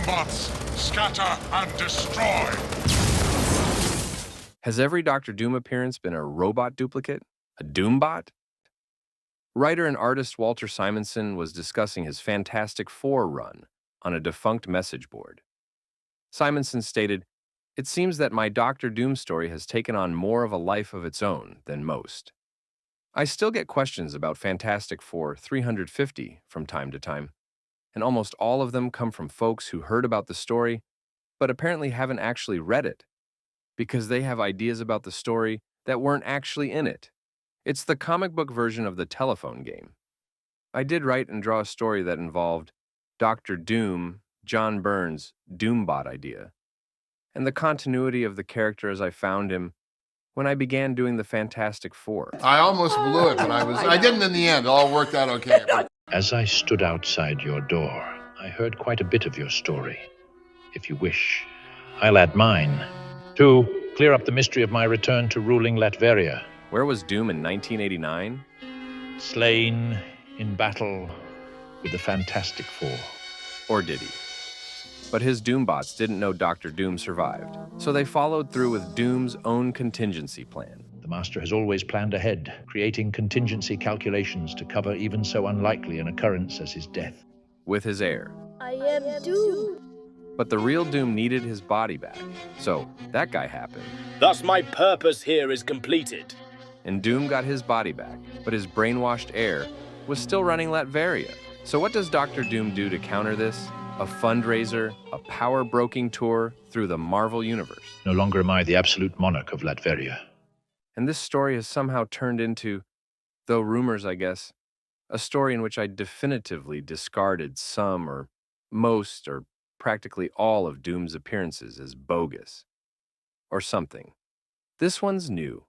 Doombots, scatter and destroy! Has every Doctor Doom appearance been a robot duplicate? A Doombot? Writer and artist Walter Simonson was discussing his Fantastic Four run on a defunct message board. Simonson stated, "It seems that my Doctor Doom story has taken on more of a life of its own than most. I still get questions about Fantastic Four 350 from time to time, and almost all of them come from folks who heard about the story, but apparently haven't actually read it, because they have ideas about the story that weren't actually in it. It's the comic book version of the telephone game. I did write and draw a story that involved Dr. Doom, John Byrne's Doombot idea, and the continuity of the character as I found him when I began doing the Fantastic Four." I almost blew it, but I didn't in the end. It all worked out okay. As I stood outside your door, I heard quite a bit of your story. If you wish, I'll add mine. To clear up the mystery of my return to ruling Latveria. Where was Doom in 1989? Slain in battle with the Fantastic Four. Or did he? But his Doombots didn't know Dr. Doom survived, so they followed through with Doom's own contingency plan. The Master has always planned ahead, creating contingency calculations to cover even so unlikely an occurrence as his death. With his heir. I am Doom. But the real Doom needed his body back, so that guy happened. Thus my purpose here is completed. And Doom got his body back, but his brainwashed heir was still running Latveria. So what does Dr. Doom do to counter this? A fundraiser, a power-broking tour through the Marvel Universe. No longer am I the absolute monarch of Latveria. And this story has somehow turned into, though rumors, I guess, a story in which I definitively discarded some or most or practically all of Doom's appearances as bogus. Or something. This one's new.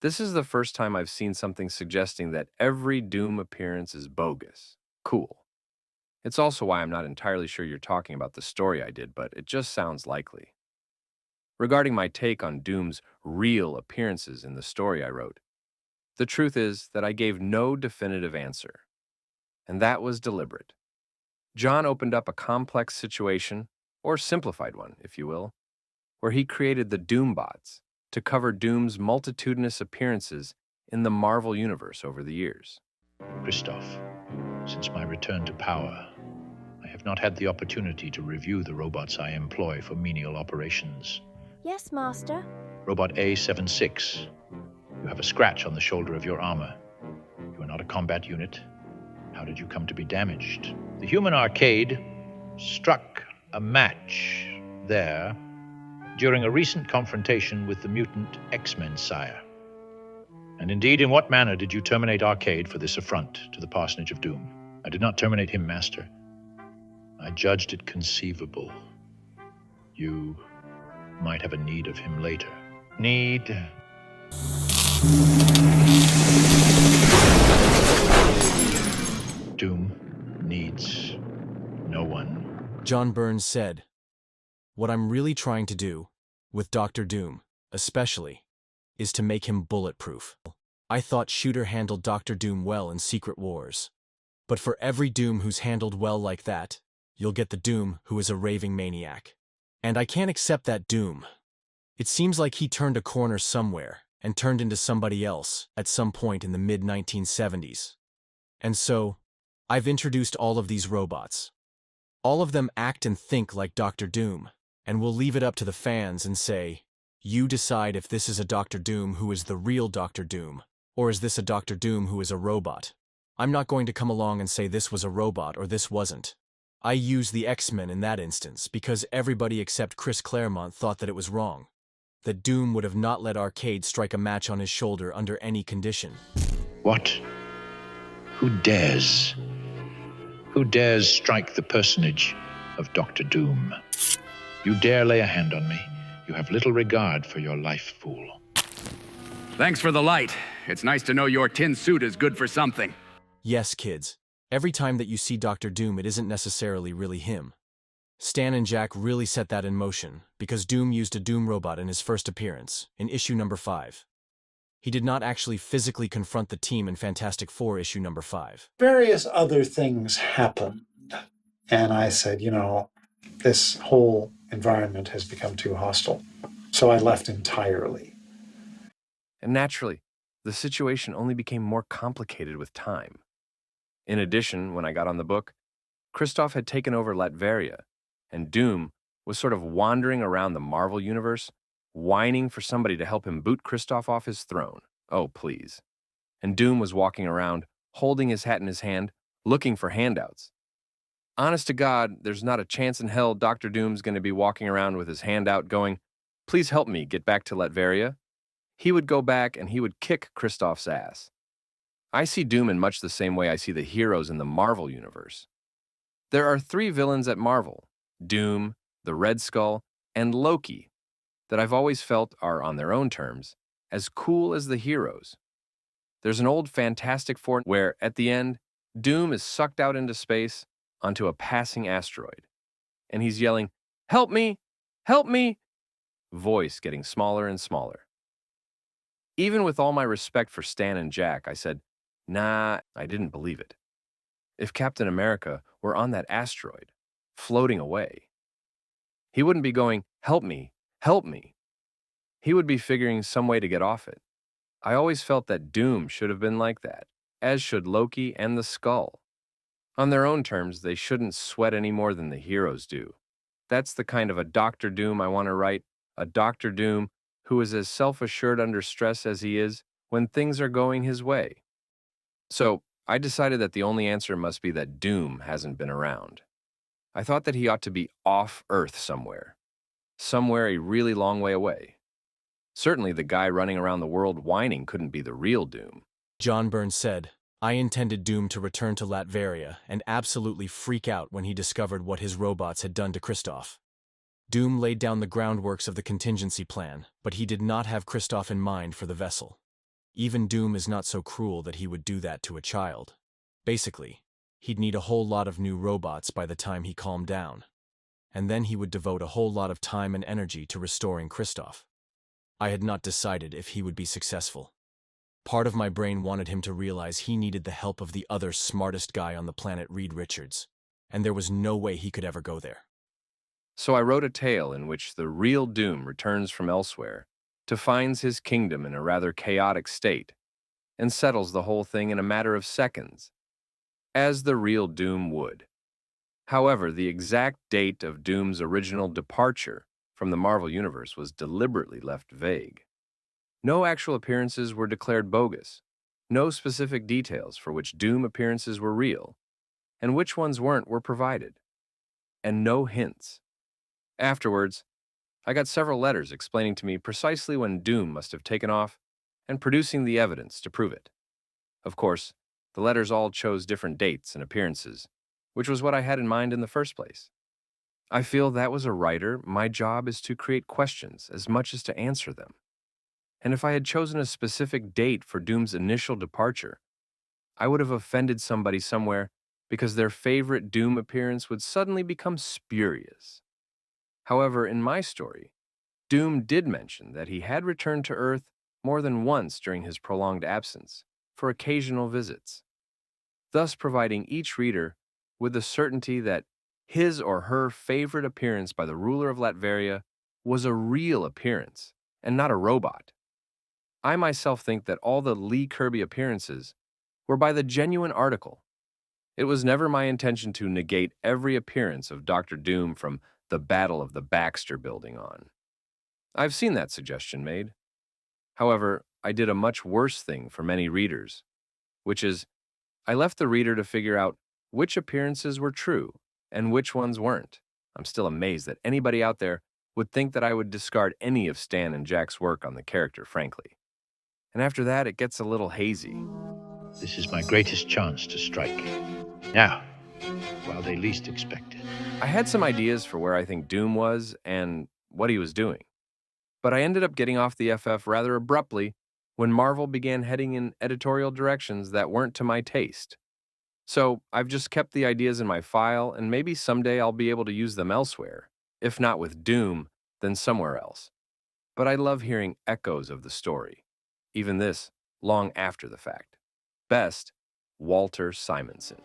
This is the first time I've seen something suggesting that every Doom appearance is bogus. Cool. It's also why I'm not entirely sure you're talking about the story I did, but it just sounds likely. Regarding my take on Doom's real appearances in the story I wrote, the truth is that I gave no definitive answer, and that was deliberate. John opened up a complex situation, or simplified one, if you will, where he created the Doombots to cover Doom's multitudinous appearances in the Marvel Universe over the years. Christoph, since my return to power, I have not had the opportunity to review the robots I employ for menial operations. Yes, Master. Robot A76, you have a scratch on the shoulder of your armor. You are not a combat unit. How did you come to be damaged? The human arcade struck a match there during a recent confrontation with the mutant X-Men sire. And indeed, in what manner did you terminate Arcade for this affront to the parsonage of Doom? I did not terminate him, Master. I judged it conceivable. You might have a need of him later. Need? Doom needs no one. John Byrne said, "What I'm really trying to do, with Dr. Doom, especially, is to make him bulletproof. I thought Shooter handled Dr. Doom well in Secret Wars. But for every Doom who's handled well like that, you'll get the Doom who is a raving maniac. And I can't accept that Doom. It seems like he turned a corner somewhere and turned into somebody else at some point in the mid-1970s. And so, I've introduced all of these robots. All of them act and think like Dr. Doom, and we'll leave it up to the fans and say, you decide if this is a Dr. Doom who is the real Dr. Doom, or is this a Dr. Doom who is a robot? I'm not going to come along and say this was a robot or this wasn't. I use the X-Men in that instance because everybody except Chris Claremont thought that it was wrong. That Doom would have not let Arcade strike a match on his shoulder under any condition." What? Who dares? Who dares strike the personage of Dr. Doom? You dare lay a hand on me. You have little regard for your life, fool. Thanks for the light. It's nice to know your tin suit is good for something. Yes, kids. Every time that you see Dr. Doom, it isn't necessarily really him. Stan and Jack really set that in motion, because Doom used a Doom robot in his first appearance, in issue number 5. He did not actually physically confront the team in Fantastic Four issue number 5. Various other things happened. And I said, this whole environment has become too hostile. So I left entirely. And naturally, the situation only became more complicated with time. In addition, when I got on the book, Kristoff had taken over Latveria, and Doom was sort of wandering around the Marvel Universe, whining for somebody to help him boot Kristoff off his throne. Oh, please. And Doom was walking around, holding his hat in his hand, looking for handouts. Honest to God, there's not a chance in hell Dr. Doom's going to be walking around with his hand out going, "Please help me get back to Latveria." He would go back and he would kick Kristoff's ass. I see Doom in much the same way I see the heroes in the Marvel Universe. There are 3 villains at Marvel, Doom, the Red Skull, and Loki, that I've always felt are, on their own terms, as cool as the heroes. There's an old Fantastic Four where, at the end, Doom is sucked out into space onto a passing asteroid, and he's yelling, "Help me! Help me!" Voice getting smaller and smaller. Even with all my respect for Stan and Jack, I said, nah, I didn't believe it. If Captain America were on that asteroid, floating away, he wouldn't be going, "Help me, help me." He would be figuring some way to get off it. I always felt that Doom should have been like that, as should Loki and the Skull. On their own terms, they shouldn't sweat any more than the heroes do. That's the kind of a Dr. Doom I want to write, a Dr. Doom who is as self-assured under stress as he is when things are going his way. So, I decided that the only answer must be that Doom hasn't been around. I thought that he ought to be off Earth somewhere a really long way away. Certainly the guy running around the world whining couldn't be the real Doom. John Byrne said, I intended Doom to return to Latveria and absolutely freak out when he discovered what his robots had done to Kristoff. Doom laid down the groundworks of the contingency plan, but he did not have Kristoff in mind for the vessel. Even Doom is not so cruel that he would do that to a child. Basically, he'd need a whole lot of new robots by the time he calmed down. And then he would devote a whole lot of time and energy to restoring Kristoff. I had not decided if he would be successful. Part of my brain wanted him to realize he needed the help of the other smartest guy on the planet, Reed Richards, and there was no way he could ever go there. So I wrote a tale in which the real Doom returns from elsewhere to finds his kingdom in a rather chaotic state and settles the whole thing in a matter of seconds, as the real Doom would. However, the exact date of Doom's original departure from the Marvel Universe was deliberately left vague. No actual appearances were declared bogus, no specific details for which Doom appearances were real, and which ones weren't were provided, and no hints. Afterwards, I got several letters explaining to me precisely when Doom must have taken off and producing the evidence to prove it. Of course, the letters all chose different dates and appearances, which was what I had in mind in the first place. I feel that as a writer, my job is to create questions as much as to answer them. And if I had chosen a specific date for Doom's initial departure, I would have offended somebody somewhere because their favorite Doom appearance would suddenly become spurious. However, in my story, Doom did mention that he had returned to Earth more than once during his prolonged absence for occasional visits, thus providing each reader with the certainty that his or her favorite appearance by the ruler of Latveria was a real appearance and not a robot. I myself think that all the Lee Kirby appearances were by the genuine article. It was never my intention to negate every appearance of Dr. Doom from the Battle of the Baxter Building on. I've seen that suggestion made. However, I did a much worse thing for many readers, which is, I left the reader to figure out which appearances were true and which ones weren't. I'm still amazed that anybody out there would think that I would discard any of Stan and Jack's work on the character, frankly. And after that, it gets a little hazy. This is my greatest chance to strike. Now, while they least expect it. I had some ideas for where I think Doom was and what he was doing. But I ended up getting off the FF rather abruptly when Marvel began heading in editorial directions that weren't to my taste. So I've just kept the ideas in my file, and maybe someday I'll be able to use them elsewhere. If not with Doom, then somewhere else. But I love hearing echoes of the story, even this long after the fact. Best, Walter Simonson.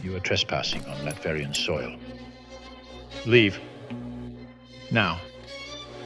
You are trespassing on Latverian soil. Leave. Now.